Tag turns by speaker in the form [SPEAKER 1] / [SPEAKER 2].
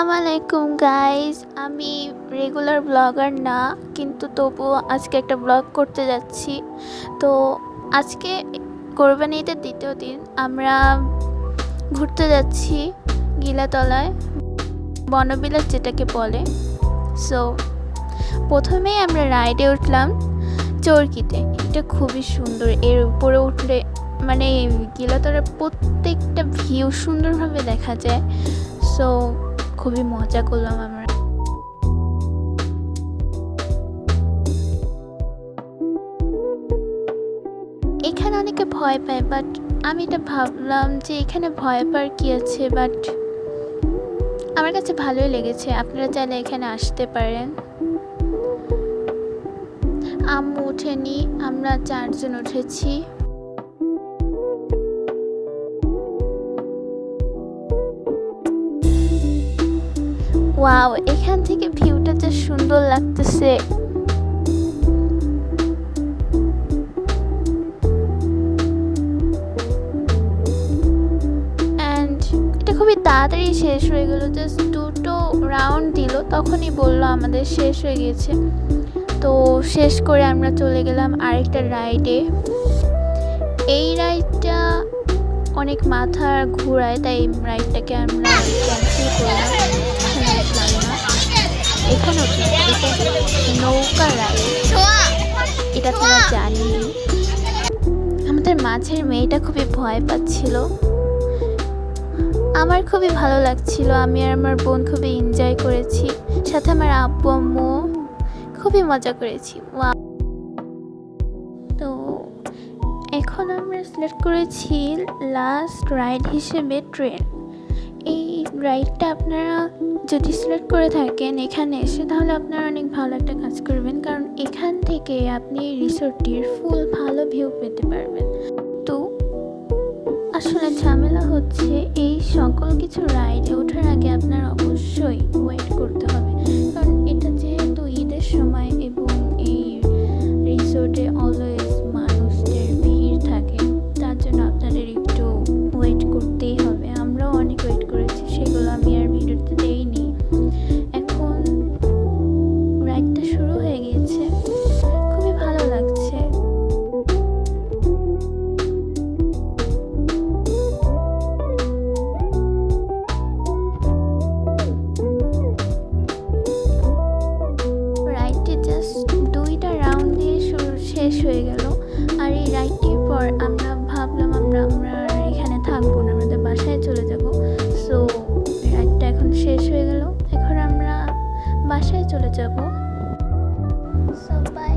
[SPEAKER 1] আসসালামু আলাইকুম গাইস। আমি রেগুলার ব্লগার না, কিন্তু তবুও আজকে একটা ব্লগ করতে যাচ্ছি। তো আজকে কোরবানি ঈদের দ্বিতীয় দিন আমরা ঘুরতে যাচ্ছি গিলাতলায়, বনবিলাস যেটাকে বলে। সো প্রথমেই আমরা রাইডে উঠলাম চরকিতে। এটা খুবই সুন্দর, এর উপরে উঠলে মানে গিলাতলার প্রত্যেকটা ভিউ সুন্দরভাবে দেখা যায়। সো খুবই মজা করলাম আমরা। এখানে অনেকে ভয় পায়, বাট আমি এটা ভাবলাম যে এখানে ভয় পাওয়ার কি আছে, বাট আমার কাছে ভালোই লেগেছে। আপনারা চাইলে এখানে আসতে পারেন। আম্মু ওঠেনি, আমরা 4 জন উঠেছি। ওয়াও, এখান থেকে ভিউটা যা সুন্দর লাগতেছে। অ্যান্ড এটা খুবই তাড়াতাড়ি শেষ হয়ে গেল। জাস্ট 2টো রাউন্ড দিল, তখনই বলল আমাদের শেষ হয়ে গেছে। তো শেষ করে আমরা চলে গেলাম আরেকটা রাইডে। এই রাইডটা অনেক মাথা ঘুরায়, তাই রাইডটাকে আমরা ক্যান্সেল করলাম। এখানে এটা নৌকা রাইড, এটা তোমরা জানি। আমাদের মাঝের মেয়েটা খুবই ভয় পাচ্ছিল। আমার খুবই ভালো লাগছিল, আমি আর আমার বোন খুবই এনজয় করেছি, সাথে আমার আব্বু আম্মু খুবই মজা করেছি। তো এখন আমরা সিলেক্ট করেছি লাস্ট রাইড হিসেবে ট্রেন। এই রাইডটা আপনারা যদি সিলেক্ট করে থাকেন এখানে এসে, তাহলে আপনারা অনেক ভালো একটা কাজ করবেন, কারণ এখান থেকে আপনি রিসোর্টটির ফুল ভালো ভিউ পেতে পারবেন। তো আসলে ঝামেলা হচ্ছে এই সকল কিছু রাইডে ওঠার আগে আপনার অবশ্যই ওয়েট করতে হবে, কারণ এটা যেহেতু ঈদের সময় এবং এই রিসোর্টে অলওয়েজ মানুষদের ভিড় থাকে, তার জন্য আপনাদের একটু ওয়েট করতেই হবে। আমরাও অনেক ওয়েট করেছি, সেগুলো আমি আর ভিডিওতে দেইনি। এখন রাইডটা শুরু হয়ে গিয়েছে, খুবই ভালো লাগছে। রাইডটি জাস্ট 2টা রাউন্ড দিয়ে শেষ হয়ে গেল। আর এই রাইডটির পর আমরা ভাবলাম আমরা এখানে থাকবো না, আমাদের বাসায় চলে যাব। সো রাইডটা এখন শেষ হয়ে গেল, এখন আমরা বাসায় চলে যাব। সবাই